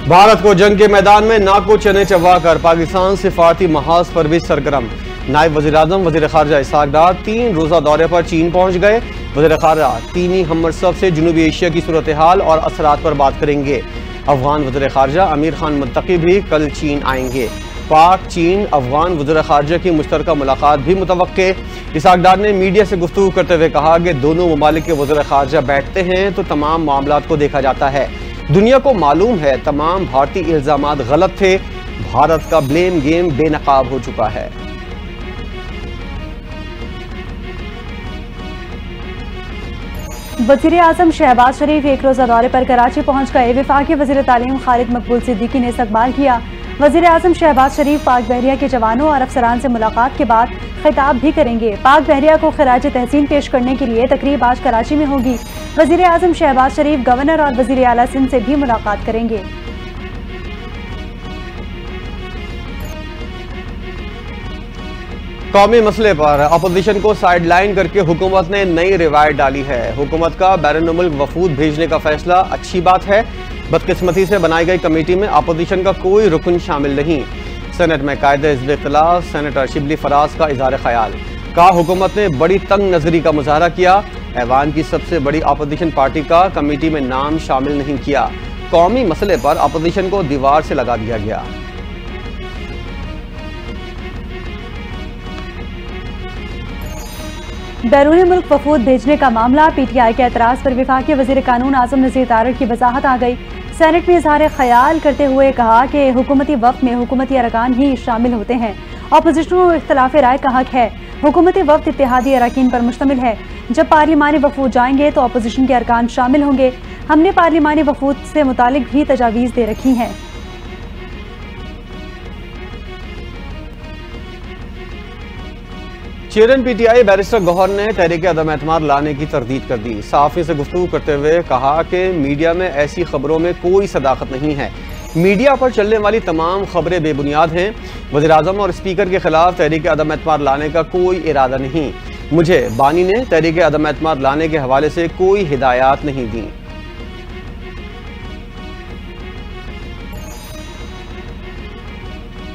भारत को जंग के मैदान में नाको चने चबा कर पाकिस्तान सिफारती महाज पर भी सरगर्म। नायब वज़ीर-ए-आज़म वज़ीर ख़ारजा इसहाक़ डार 3 रोज़ा दौरे पर चीन पहुँच गए। वज़ीर ख़ारजा चीनी हममसब से जनूबी एशिया की सूरत हाल और असरात पर बात करेंगे। अफगान वज़ीर ख़ारजा अमीर खान मुत्तकी भी कल चीन आएंगे। पाक चीन अफगान वज़ीर ख़ारजा की मुश्तरका मुलाकात भी मुतवक्के। इसहाक़ डार ने मीडिया से गुफ्तगू करते हुए कहा कि दोनों ममालिक के वज़ीर ख़ारजा बैठते हैं तो तमाम मामलात को देखा जाता है। दुनिया को मालूम है तमाम भारतीय इल्ज़ामात गलत थे। भारत का ब्लेम गेम बेनकाब हो चुका है। वज़ीर आज़म शहबाज शरीफ एक रोज़ा दौरे पर कराची पहुंच गए। वफाकी वज़ीर तालीम खालिद मकबूल सिद्दीकी ने इस्तकबाल किया। वज़ीर आज़म शहबाज शरीफ पाक बहरिया के जवानों और अफसरान से मुलाकात के बाद खिताब भी करेंगे। पाक बहरिया को खिराज तहसीन पेश करने के लिए तकरीब आज कराची में होगी। वज़ीर आज़म शहबाज शरीफ गवर्नर और वज़ीर आला सिंध से भी मुलाकात करेंगे। कौमी मसले पर अपोजिशन को साइडलाइन करके हुकूमत ने नई रिवायत डाली है। हुकूमत का बैरून मुल्क वफूद भेजने का फैसला अच्छी बात है। बदकिस्मती से बनाई गई कमेटी में अपोजिशन का कोई रुकन शामिल नहीं। सेनेट में कायदे हिज़्ब इख्तिलाफ सेनेटर शिबली फराज का इज़हार ख्याल। कहा हुकूमत ने बड़ी तंग नजरी का मुजाहरा किया। ऐवान की सबसे बड़ी अपोजिशन पार्टी का कमेटी में नाम शामिल नहीं किया। कौमी मसले पर अपोजिशन को दीवार से लगा दिया गया। बैरून मुल्क वफूद भेजने का मामला PTI के एतराज़ पर वफाकी वज़ीर कानून आज़म नज़ीर तारड़ की वजाहत आ गई। सेनेट में इज़हार ख्याल करते हुए कहा कि हुकूमती वफ़द में हुकूमती अरकान ही शामिल होते हैं। अपोजिशन को इख्तिलाफ राय का हक है। हुकूमती वफ़द इत्तेहादी अरकान पर मुश्तमिल है। जब पार्लिमानी वफूद जाएंगे तो अपोजिशन के अरकान शामिल होंगे। हमने पार्लिमानी वफूद से मुतालिक भी तजावीज़ दे रखी हैं। चेयरमैन PTI बैरिस्टर गौहर ने तहरीक अदम एतमाद लाने की तरदीद कर दी। सहाफ़ी से गुफ्तगू करते हुए कहा कि मीडिया में ऐसी खबरों में कोई सदाकत नहीं है। मीडिया पर चलने वाली तमाम खबरें बेबुनियाद हैं। वज़ीर आज़म और स्पीकर के खिलाफ तहरीक अदम एतमाद लाने का कोई इरादा नहीं। मुझे बानी ने तहरीक अदम एतमाद लाने के हवाले से कोई हिदायत नहीं दी।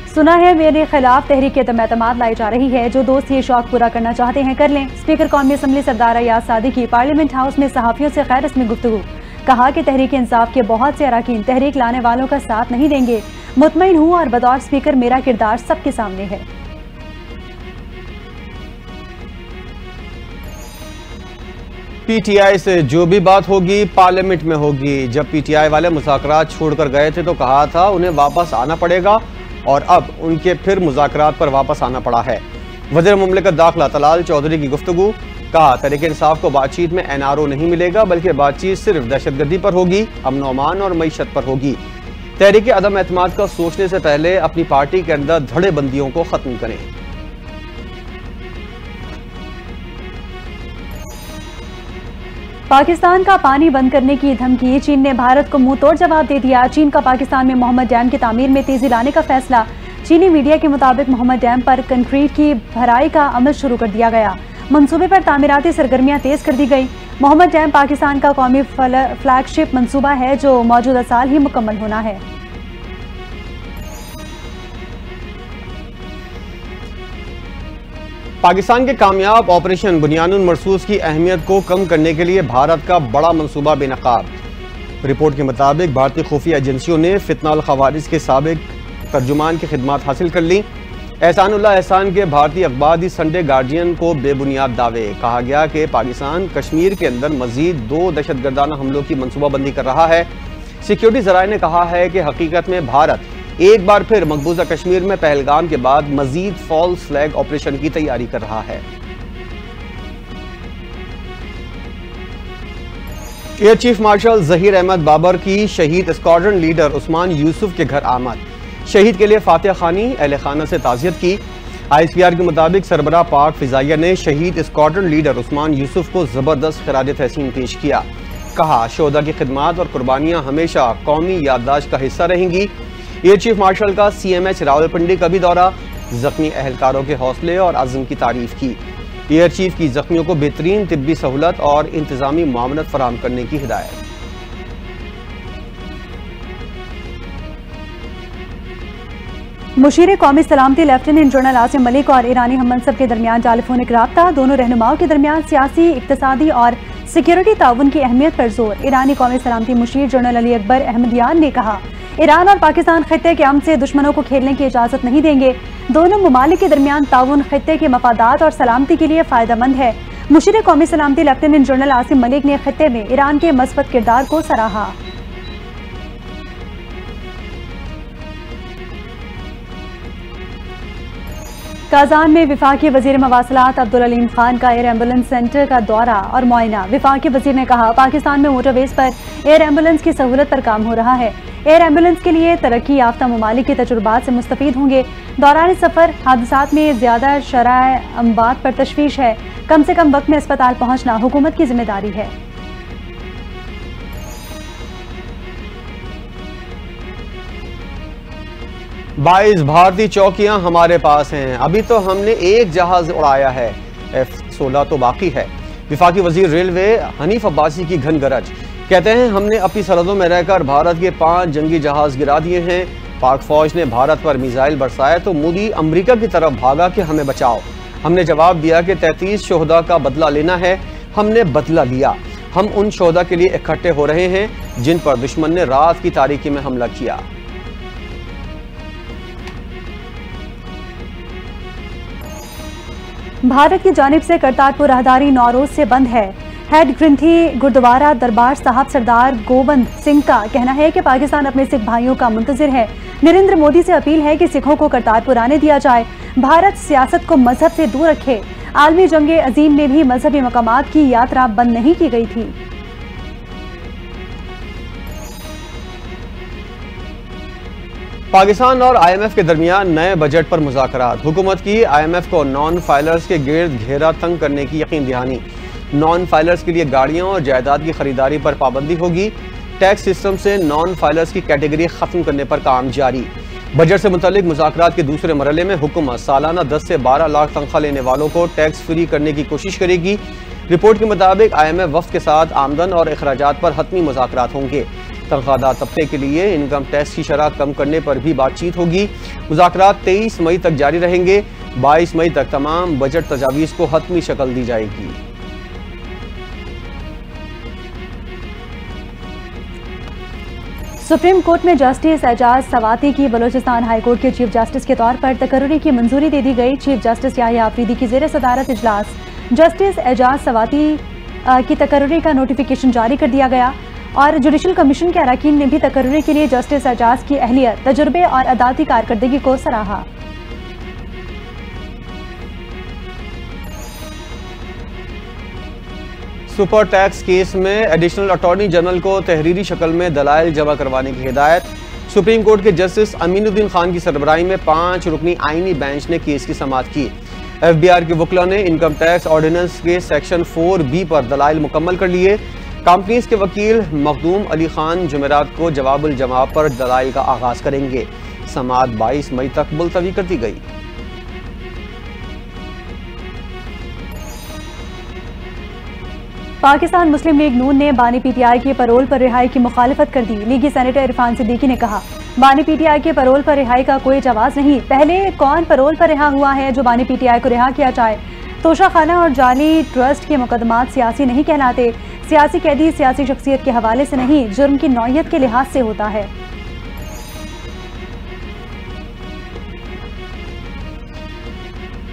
सुना है मेरे खिलाफ तहरीक अदम एतमाद लाई जा रही है। जो दोस्त ये शौक पूरा करना चाहते हैं कर लें। स्पीकर कौमी असम्बली सरदार अयाज सादी की पार्लियामेंट हाउस में सहाफ़ियों से खैर रस्मी गुफ्तगू। कहा कि तहरीक इंसाफ के बहुत से अरकान तहरीक लाने वालों का साथ नहीं देंगे। मुतमईन हूँ और बतौर स्पीकर मेरा किरदार सबके सामने है। PTI से जो भी बात होगी पार्लियामेंट में होगी। जब PTI वाले मुज़ाकरात छोड़कर गए थे तो कहा था उन्हें वापस आना पड़ेगा और अब उनके फिर मुज़ाकरात पर वापस आना पड़ा है। वज़ीर मुमलिकत दाखिला तलाल चौधरी की गुफ्तगू। कहा तहरीक इंसाफ को बातचीत में NRO नहीं मिलेगा बल्कि बातचीत सिर्फ दहशतगर्दी पर होगी, अमन अमान और मईशत पर होगी। तहरीक अदम एतमाद का सोचने से पहले अपनी पार्टी के अंदर धड़ेबंदियों को खत्म करें। पाकिस्तान का पानी बंद करने की धमकी। चीन ने भारत को मुंह तोड़ जवाब दे दिया। चीन का पाकिस्तान में मोहम्मद डैम की तामीर में तेजी लाने का फैसला। चीनी मीडिया के मुताबिक मोहम्मद डैम पर कंक्रीट की भराई का अमल शुरू कर दिया गया। मंसूबे पर तामीराती सरगर्मियां तेज कर दी गई। मोहम्मद डैम पाकिस्तान का कौमी फ्लैगशिप मंसूबा है जो मौजूदा साल ही मुकम्मल होना है। पाकिस्तान के कामयाब ऑपरेशन बुनियानुल मरसूस की अहमियत को कम करने के लिए भारत का बड़ा मंसूबा बेनकाब। रिपोर्ट के मुताबिक भारतीय खुफिया एजेंसियों ने फितना अल खवारिज के साबिक तर्जुमान की खिदमत हासिल कर ली। एहसानुल्लाह एहसान के भारतीय अखबार दी संडे गार्जियन को बेबुनियाद दावे। कहा गया कि पाकिस्तान कश्मीर के अंदर मजीद 2 दहशतगर्दाना हमलों की मनसूबाबंदी कर रहा है। सिक्योरिटी ज़राए ने कहा है कि हकीकत में भारत एक बार फिर मकबूजा कश्मीर में पहलगाम के बाद मजीद फॉल्स फ्लैग ऑपरेशन की तैयारी कर रहा है। Air chief marshal Zaheer Ahmed Babar की शहीद स्क्वाड्रन लीडर उस्मान यूसुफ के घर आमद। शहीद के लिए फातिहा खानी अहले खाना से ताज़ियत की। ISPR के मुताबिक सरबराह पाक फिजाइया ने शहीद स्क्वाड्रन लीडर उस्मान यूसुफ को जबरदस्त खिराज तहसीन पेश किया। कहा शोहदा की खिदमत और कुर्बानियां हमेशा कौमी याददाश्त का हिस्सा रहेंगी। एयर चीफ मार्शल का CMH रावलपिंडी का भी दौरा। जख्मी अहलकारों के हौसले और अज़्म की तारीफ की। एयर चीफ की जख्मियों को बेहतरीन तिब्बी सहूलत और इंतजामी मुआवनत फराहम करने की हिदायत। मुशीर कौमी सलामती लेफ्टिनेंट जनरल आसिम मलिक और ईरानी हम मनसब के दरमियान टेलीफोनिक राब्ता, दोनों रहनुमाओं के दरमियान सियासी, इक्तसादी और सिक्योरिटी ताउन की अहमियत पर जोर। ईरानी कौमी सलामती मुशीर जनरल अली अकबर अहमदियान ने कहा, ईरान और पाकिस्तान खित्ते के अमन से दुश्मनों को खेलने की इजाजत नहीं देंगे। दोनों ममालिक के दरमियान ताउन खित्ते के मफादात और सलामती के लिए फायदेमंद है। मुशीर कौमी सलामती लेफ्टिनेंट जनरल आसिम मलिक ने खित्ते में ईरान के मस्बत किरदार को सराहा। काजान में विफाकी वजीर मवासलात अब्दुल अलीम खान का एयर एम्बुलेंस सेंटर का दौरा और मुआयना। विफाकी वजीर ने कहा, पाकिस्तान में मोटरवेज पर एयर एम्बुलेंस की सहूलत पर काम हो रहा है। एयर एम्बुलेंस के लिए तरक्की याफ्ता ममालिक के तजुर्बात से मुस्तफीद होंगे। दौरान सफर हादसात में ज्यादा शराह अम्बात पर तशवीश है। कम से कम वक्त में अस्पताल पहुंचना हुकूमत की जिम्मेदारी है। 22 भारतीय चौकियां हमारे पास हैं। अभी तो हमने एक जहाज उड़ाया है, F-16 तो बाकी है। विफाकी वजीर रेलवे हनीफ अब्बासी की घन गरज, कहते हैं हमने अपनी सरहदों में रहकर भारत के 5 जंगी जहाज गिरा दिए हैं। पाक फौज ने भारत पर मिसाइल बरसाए तो मोदी अमेरिका की तरफ भागा कि हमें बचाओ। हमने जवाब दिया कि 33 शोहदा का बदला लेना है। हमने बदला लिया। हम उन शोहदा के लिए इकट्ठे हो रहे हैं जिन पर दुश्मन ने रात की तारीकी में हमला किया। भारत की जानिब से करतारपुर राहदारी 9 रोज से बंद है। हेड ग्रंथी गुरुद्वारा दरबार साहब सरदार गोबंद सिंह का कहना है कि पाकिस्तान अपने सिख भाइयों का मुंतजिर है। नरेंद्र मोदी से अपील है कि सिखों को करतारपुर आने दिया जाए। भारत सियासत को मजहब से दूर रखे। आलमी जंगे अजीम में भी मजहबी मकामात की यात्रा बंद नहीं की गई थी। पाकिस्तान और IMF के दरमियान नए बजट पर मुज़ाकरात। हुकूमत की IMF को नॉन फाइलर्स के गिर्द घेरा तंग करने की यकीन दहानी। नॉन फाइलर्स के लिए गाड़ियों और जायदाद की खरीदारी पर पाबंदी होगी। टैक्स सिस्टम से नॉन फाइलर्स की कैटेगरी खत्म करने पर काम जारी। बजट से मुतालिक मुज़ाकरात के दूसरे मरहले में हुकूमत सालाना 10 से 12 लाख तनख्वाह लेने वालों को टैक्स फ्री करने की कोशिश करेगी। रिपोर्ट के मुताबिक IMF वफ्द के साथ आमदन और अखराजात पर हतमी मुज़ाकरात होंगे। तनख्वाहदार तबके के लिए इनकम टैक्स की शरह कम करने पर भी बातचीत होगी। मुज़ाकरात 23 मई तक जारी रहेंगे। 22 मई तक तमाम बजट तजावीज़ को हतमी शक्ल दी जाएगी। सुप्रीम कोर्ट में जस्टिस एजाज सवाती की बलोचिस्तान हाई कोर्ट के चीफ जस्टिस के तौर पर तकर्रुरी की मंजूरी दे दी गई। चीफ जस्टिस याहिया आफरीदी की ज़ेर सदारत इजलास जस्टिस एजाज सवाती की तकर्रुरी का नोटिफिकेशन जारी कर दिया गया और जुडिशल कमीशन के अरकान ने भी तकर्रुरी के लिए जस्टिस एजाज की अहलियत, तजुर्बे और अदालती कारकर्दगी को सराहा। सुपर टैक्स केस में एडिशनल अटॉर्नी जनरल को तहरीरी शक्ल में दलाइल जमा करवाने की हिदायत। सुप्रीम कोर्ट के जस्टिस अमीनुद्दीन खान की सरबराही में 5 रुकनी आईनी बेंच ने केस की समाअत की। FBR के वकला ने इनकम टैक्स ऑर्डिनेंस के सेक्शन 4B पर दलाइल मुकम्मल कर लिए। कंपनीज के वकील मखदूम अली खान जुमेरात को जवाबुल जवाब पर दलाइल का आगाज करेंगे। समाअत 22 मई तक मुलतवी कर दी गई। पाकिस्तान मुस्लिम लीग नून ने बानी PTI के पैरोल पर रिहाई की मुखालिफत कर दी। लीगी सेनेटर इरफान सिद्दीकी ने कहा, बानी PTI के पैरोल पर रिहाई का कोई जवाज नहीं। पहले कौन पैरोल पर रिहा हुआ है जो बानी PTI को रिहा किया जाए। तोशाखाना और जाली ट्रस्ट के मुकदमात सियासी नहीं कहलाते। सियासी कैदी सियासी शख्सियत के हवाले से नहीं, जुर्म की नौयत के लिहाज से होता है।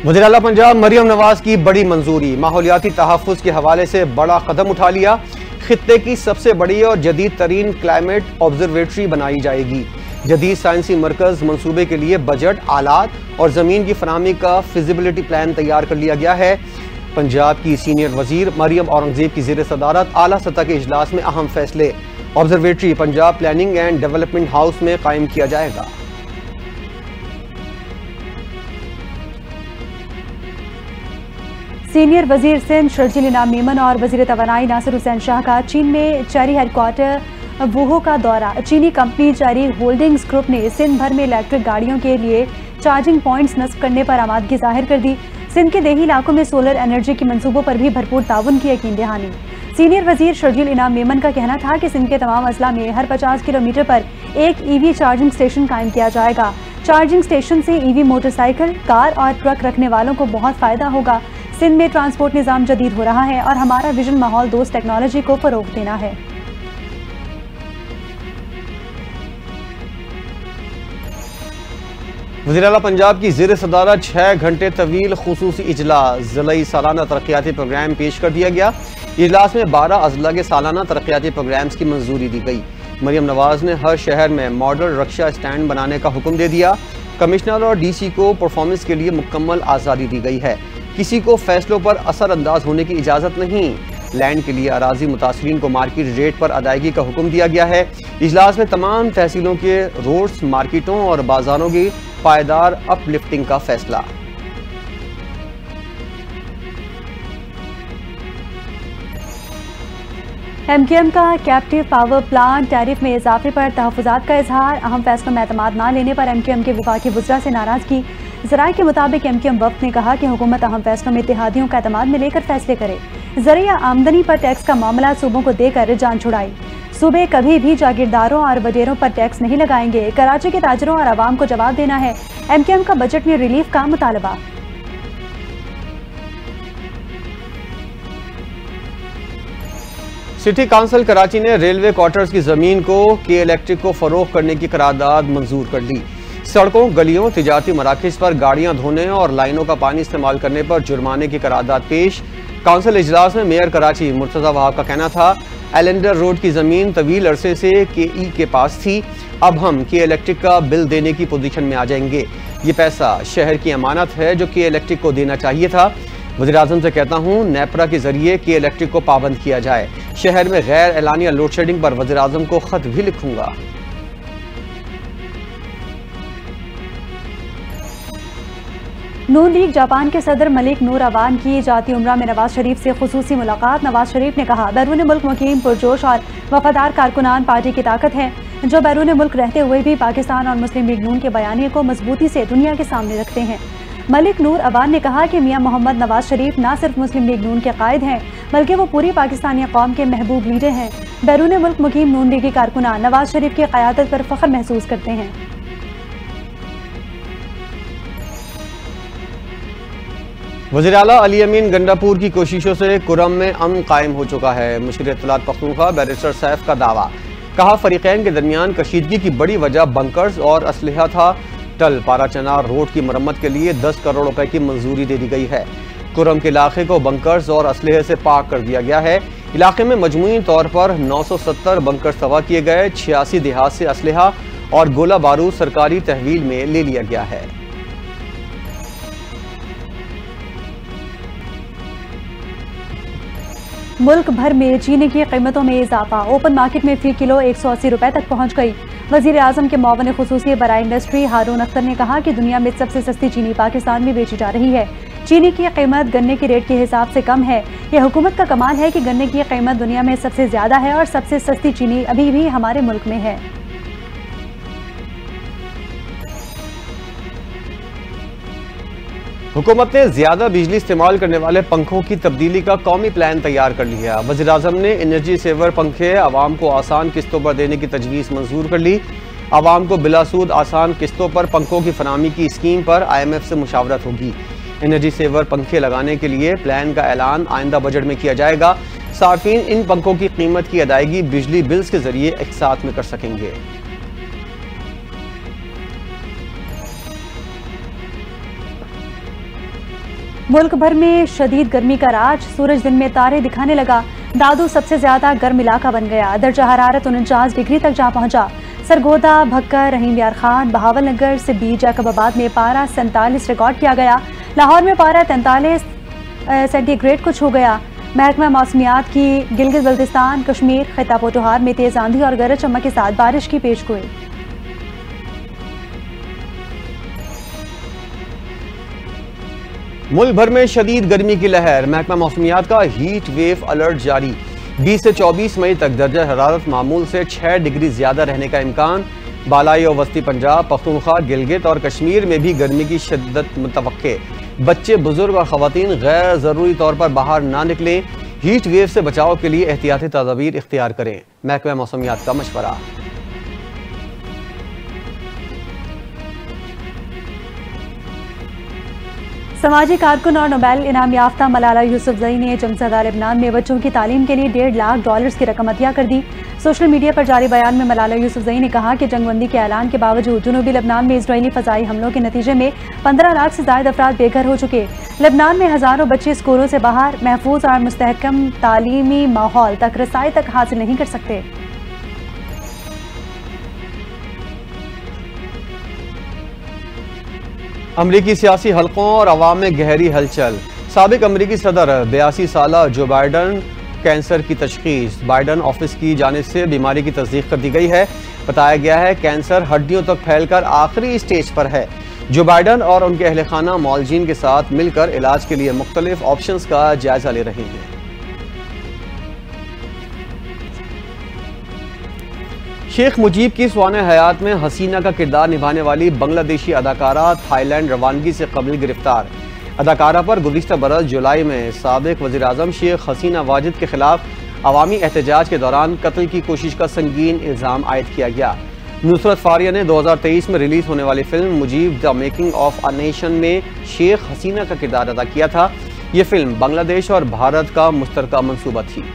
वज़ीर आला पंजाब मरियम नवाज की बड़ी मंजूरी। माहौलियाती तहफ़्फ़ुज़ के हवाले से बड़ा कदम उठा लिया। खित्ते की सबसे बड़ी और जदीद तरीन क्लाइमेट ऑब्जर्वेटरी बनाई जाएगी। जदीद साइंसी मरकज़ मंसूबे के लिए बजट, आलात और ज़मीन की फराहमी का फिजिबिलिटी प्लान तैयार कर लिया गया है। पंजाब की सीनियर वजीर मरियम औरंगजेब की ज़ेर सदारत आला सतह के इजलास में अहम फैसले। Observatory Punjab planning and development house में कायम किया जाएगा। सीनियर वजीर सिंध शर्जील इनाम मेमन और वजीर तवानाई नासिर हुसैन शाह का चीन में चेरी हेडक्वार्टर वूहो का दौरा। चीनी कंपनी चेरी होल्डिंग्स ग्रुप ने सिंध भर में इलेक्ट्रिक गाड़ियों के लिए चार्जिंग पॉइंट्स नस्ब करने पर आमादगी जाहिर कर दी। सिंध के देही इलाकों में सोलर एनर्जी के मंसूबों पर भी भरपूर ताउन की यकीन दहानी। सीनियर वजीर शर्जील इनाम मेमन का कहना था कि सिंध के तमाम अजला में हर 50 किलोमीटर पर एक EV चार्जिंग स्टेशन कायम किया जाएगा। चार्जिंग स्टेशन से ईवी मोटरसाइकिल, कार और ट्रक रखने वालों को बहुत फायदा होगा। सिंध में ट्रांसपोर्ट निज़ाम जदीद हो रहा है और हमारा विजन माहौल दोस्त टेक्नोलॉजी को फरोग देना है। वज़ीर आला पंजाब की ज़ेर सदारत 6 घंटे तवील खुसूसी इजलास ज़िलाई सालाना तरक्याती प्रोग्राम पेश कर दिया गया। इजलास में 12 अजला के सालाना तरक्याती प्रोग्राम्स की मंजूरी दी गई। मरियम नवाज ने हर शहर में मॉडल रक्षा स्टैंड बनाने का हुक्म दे दिया। कमिश्नर और DC को परफॉर्मेंस के लिए मुकम्मल आज़ादी दी गई है। किसी को फैसलों पर असर अंदाज होने की इजाज़त नहीं। लैंड के लिए अराजी मुतासरीन को मार्केट रेट पर अदायगी का हुक्म दिया गया है। इजलास में तमाम तहसीलों के रोड्स, मार्केटों और बाजारों की पायदार अपलिफ्टिंग का फैसला। MQM का कैप्टिव पावर प्लांट टैरिफ में इजाफे पर तहफ़्फ़ुज़ात का इजहार। अहम फैसलों में एतमाद न लेने पर MQM के वफाकी वज़रा से नाराज़गी। ज़राए के मुताबिक MQM वफ़द ने कहा कि हुकूमत अहम फैसलों में इत्तेहादियों का एतमाद में लेकर फैसले करे। ज़रिया आमदनी पर टैक्स का मामला सूबों को देकर जान छुड़ाई। सूबे कभी भी जागीरदारों और वडेरों पर टैक्स नहीं लगाएंगे। कराची के ताजरों और आवाम को जवाब देना है। MQM का बजट में रिलीफ का मुतालबा। सिटी काउंसिल कराची ने रेलवे क्वार्टर्स की जमीन को के इलेक्ट्रिक को फरोख्त करने की करारदाद मंजूर कर ली। सड़कों, गलियों, तिजारती मराकज़ पर गाड़ियां धोने और लाइनों का पानी इस्तेमाल करने पर जुर्माने की करारदाद पेश। काउंसिल इजलास में मेयर कराची मुर्तज़ा वहाब का कहना था, एलेंडर रोड की जमीन तवील अरसे से KE के पास थी। अब हम के इलेक्ट्रिक का बिल देने की पोजीशन में आ जाएंगे। ये पैसा शहर की अमानत है जो के इलेक्ट्रिक को देना चाहिए था। वज़ीर आज़म से कहता हूँ नेपरा के जरिए के इलेक्ट्रिक को पाबंद किया जाए। शहर में गैर एलानिया लोड शेडिंग पर वज़ीर आज़म को खत भी लिखूंगा। नून लीग जापान के सदर मलिक नूर अवान की जाती उम्रा में नवाज शरीफ से खुसूसी मुलाकात। नवाज शरीफ ने कहा, बैरून मुल्क मुकीम पुरजोश और वफादार कारकुनान पार्टी की ताकत है जो बैरून मुल्क रहते हुए भी पाकिस्तान और मुस्लिम लीग नून के बयानिए को मजबूती से दुनिया के सामने रखते हैं। मलिक नूर अवान ने कहा कि मियां मोहम्मद नवाज शरीफ न सिर्फ मुस्लिम लीग नून के कायद हैं बल्कि वो पूरी पाकिस्तानी कौम के महबूब लीडर हैं। बैरून मुल्क मुकीम नून लीगी कारकुनान नवाज शरीफ की क़यादत पर फख्र महसूस करते हैं। वज़ीर आला अली अमीन गंडापुर की कोशिशों से कुरम में अमन कायम हो चुका है। मुशीर इत्तलात पख्तूनख्वा बैरिस्टर सैफ का दावा। कहा, फरीकैन के दरमियान कशीदगी की बड़ी वजह बंकर्स और असलहा था। टल पारा चनार रोड की मरम्मत के लिए 10 करोड़ रुपए की मंजूरी दे दी गई है। कुरम के इलाके को बंकर्स और असलहे से पाक कर दिया गया है। इलाके में मजमूई तौर पर 970 बंकर तबाह किए गए। 86 देहात से असलहा और गोला बारूद सरकारी तहवील में ले लिया गया है। मुल्क भर में चीनी की कीमतों में इजाफा। ओपन मार्केट में फी किलो 180 रुपए तक पहुंच गई। वजीर आजम के मुआविन खुसूसी बराए इंडस्ट्री हारून अख्तर ने कहा कि दुनिया में सबसे सस्ती चीनी पाकिस्तान में बेची जा रही है। चीनी की कीमत गन्ने के रेट के हिसाब से कम है। यह हुकूमत का कमाल है कि गन्ने की कीमत दुनिया में सबसे ज्यादा है और सबसे सस्ती चीनी अभी भी हमारे मुल्क में है। हुकूमत ने ज्यादा बिजली इस्तेमाल करने वाले पंखों की तब्दीली का कौमी प्लान तैयार कर लिया। वज़ीर आज़म ने एनर्जी सेवर पंखे आवाम को आसान किस्तों पर देने की तजवीज़ मंजूर कर ली। आवाम को बिलासूद आसान किस्तों पर पंखों की फराहमी की स्कीम पर IMF से मुशावरत होगी। एनर्जी सेवर पंखे लगाने के लिए प्लान का ऐलान आइंदा बजट में किया जाएगा। सार्फिन इन पंखों की कीमत की अदायगी बिजली बिल्स के जरिए एक साथ में कर सकेंगे। मुल्क भर में शदीद गर्मी का राज। सूरज दिन में तारे दिखाने लगा। दादू सबसे ज्यादा गर्म इलाका बन गया। दर्जा हरारत 49 डिग्री तक जा पहुंचा। सरगोदा, भक्कर, रहीम यार खान, बहावल नगर, सिब्बी, जैकबाबाद में पारा 47 रिकॉर्ड किया गया। लाहौर में पारा 43 सेंटीग्रेड को छू गया। महकमा मौसमियात की गिलगित बल्तिस्तान, कश्मीर, खिता पोटोहार में तेज आंधी और गरज चमक के साथ बारिश की पेशगोई। मुल्क भर में शदीद गर्मी की लहर। महकमा मौसमियात का हीट वेव अलर्ट जारी। 20 से 24 मई तक दर्जा हरारत मामूल से 6 डिग्री ज्यादा रहने का इम्कान। बालाई और वस्ती पंजाब, पख्तूनख्वा, गिलगित और कश्मीर में भी गर्मी की शिद्दत मुतवक्के। बच्चे, बुजुर्ग और खवातीन गैर जरूरी तौर पर बाहर ना निकलें। हीट वेव से बचाव के लिए एहतियाती तदाबीर इख्तियार करें। महकमा मौसमियात का मशवरा। समाजी कारकुन और नोबेल इनाम याफ्ता मलाला यूसुफजई ने जंगज़दा लेबनान में बच्चों की तालीम के लिए $1.5 लाख की रकम अतिया कर दी। सोशल मीडिया पर जारी बयान में मलाला यूसुफजई ने कहा कि जंगबंदी के ऐलान के बावजूद जनूबी लेबनान में इजरायली फ़ज़ाई हमलों के नतीजे में 15 लाख से ज़ायद अफराद बेघर हो चुके। लेबनान में हज़ारों बच्चे स्कूलों से बाहर महफूज और मुस्तहकम तालीमी माहौल तक रसाई तक हासिल नहीं कर सकते। अमरीकी सियासी हलकों और अवाम में गहरी हलचल। साबिक अमरीकी सदर 82 साला जो बाइडन कैंसर की तशखीस बाइडन ऑफिस की जानिब से बीमारी की तस्दीक कर दी गई है। बताया गया है कैंसर हड्डियों तक फैलकर आखिरी स्टेज पर है। जो बाइडन और उनके अहल खाना मौलजीन के साथ मिलकर इलाज के लिए मुख्तलिफ ऑप्शंस का जायजा ले रहे हैं। शेख मुजीब की स्वाने हयात में हसीना का किरदार निभाने वाली बांग्लादेशी अदाकारा थाईलैंड रवानगी से कबल गिरफ्तार। अदाकारा पर गुज़िश्ता बरस जुलाई में साबिक वज़ीर आज़म शेख हसीना वाजिद के खिलाफ अवामी एहतजाज के दौरान कत्ल की कोशिश का संगीन इल्ज़ाम आयद किया गया। नुसरत फारिया ने 2023 में रिलीज होने वाली film Mujib the making of a nation में शेख हसीना का किरदार अदा किया था। ये फिल्म बांग्लादेश और भारत का मुश्तरका मंसूबा थी।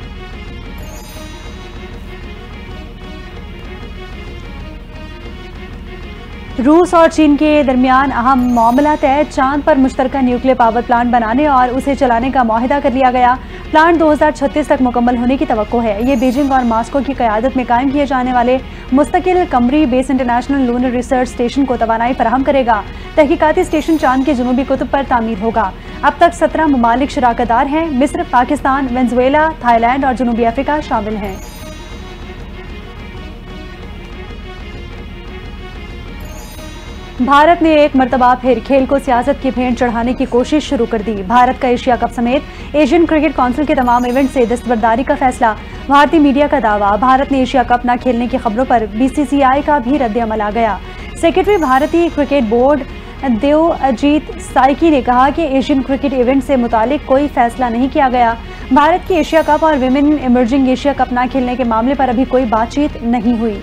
रूस और चीन के दरमियान अहम मामला तय। चांद पर मुश्तरका न्यूक्लियर पावर प्लांट बनाने और उसे चलाने का मुआहिदा कर लिया गया। प्लांट 2036 तक मुकम्मल होने की तवक्को है। ये बीजिंग और मॉस्को की क़यादत में कायम किए जाने वाले मुस्तकिल कमरी base international lunar research station को तवानाई फराहम करेगा। तहकीकाती स्टेशन चांद के जनूबी कुतुब पर तामीर होगा। अब तक 17 ममालिक शराकतदार हैं। मिस्र, पाकिस्तान, वेनेजुएला, थाईलैंड और जनूबी अफ्रीका शामिल हैं। भारत ने एक मरतबा फिर खेल को सियासत की भेंट चढ़ाने की कोशिश शुरू कर दी। भारत का एशिया कप समेत एशियन क्रिकेट काउंसिल के तमाम इवेंट से दस्तबरदारी का फैसला। भारतीय मीडिया का दावा, भारत ने एशिया कप न खेलने की खबरों पर BCCI का भी रद्द-ए-अमल आ गया। सेक्रेटरी भारतीय क्रिकेट बोर्ड देवअजीत साइकी ने कहा कि एशियन क्रिकेट इवेंट से मुतालिक कोई फैसला नहीं किया गया। भारत की एशिया कप और विमेन इमर्जिंग एशिया कप न खेलने के मामले पर अभी कोई बातचीत नहीं हुई।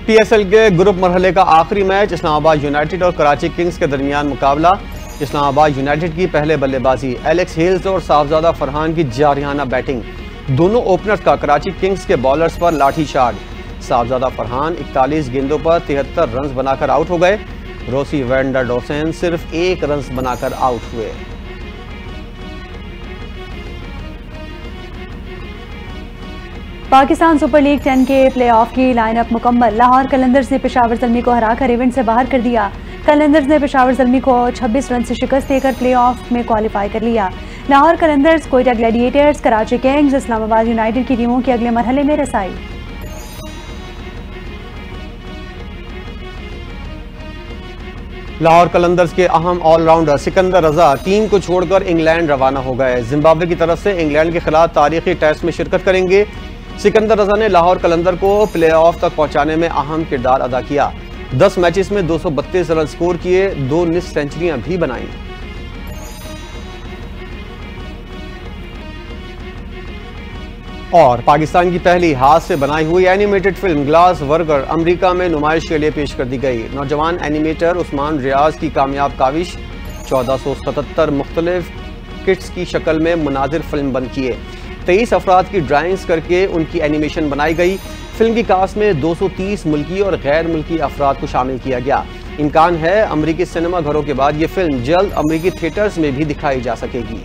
PSL के ग्रुप मरहले का आखिरी मैच इस्लामाबाद यूनाइटेड और कराची किंग्स के दरमियान मुकाबला। इस्लामाबाद यूनाइटेड की पहले बल्लेबाजी, एलेक्स हेल्स और साहबजादा फरहान की जारियाना बैटिंग। दोनों ओपनर्स का कराची किंग्स के बॉलर्स पर लाठीचार्ज। साहबजादा फरहान 41 गेंदों पर 73 रन बनाकर आउट हो गए। रोसी वेंडर डोसेन सिर्फ 1 रन बनाकर आउट हुए। पाकिस्तान सुपर लीग 10 के प्लेऑफ की लाइनअप मुकम्मल। लाहौर कलंदर्स ने पेशावर ज़ल्मी को हराकर इवेंट से बाहर कर दिया। कलंदर्स ने पेशावर ज़ल्मी को 26 रन से शिकस्त देकर प्लेऑफ में क्वालिफाई कर लिया। Lahore Qalandars, Quetta Gladiators, Karachi Kings, Islamabad United की टीमों की अगले मरहले में रसाई। लाहौर कलंदर्स के अहम ऑलराउंडर सिकंदर रजा टीम को छोड़कर इंग्लैंड रवाना हो गए। जिम्बाब्वे की तरफ से इंग्लैंड के खिलाफ तारीखी टेस्ट में शिरकत करेंगे। सिकंदर रजा ने लाहौर कलंदर को प्लेऑफ तक पहुंचाने में अहम किरदार अदा किया। 10 मैचेस में 232 रन स्कोर किए, 2 निस्फ सेंचुरियां भी बनाई। और पाकिस्तान की पहली हाथ से बनाई हुई animated film glass worker America में नुमाइश के लिए पेश कर दी गई। नौजवान एनिमेटर उस्मान रियाज की कामयाब काविश 1477 मुख्तलिफ किट्स की शक्ल में मुनाजिर फिल्म बन किए। 23 अफराद की ड्राइंग्स करके उनकी एनिमेशन बनाई गई। फिल्म की कास्ट में 230 मुल्की और गैर मुल्की अफराद को शामिल किया गया। इम्कान है अमरीकी सिनेमा घरों के बाद ये फिल्म जल्द अमरीकी थिएटर्स में भी दिखाई जा सकेगी।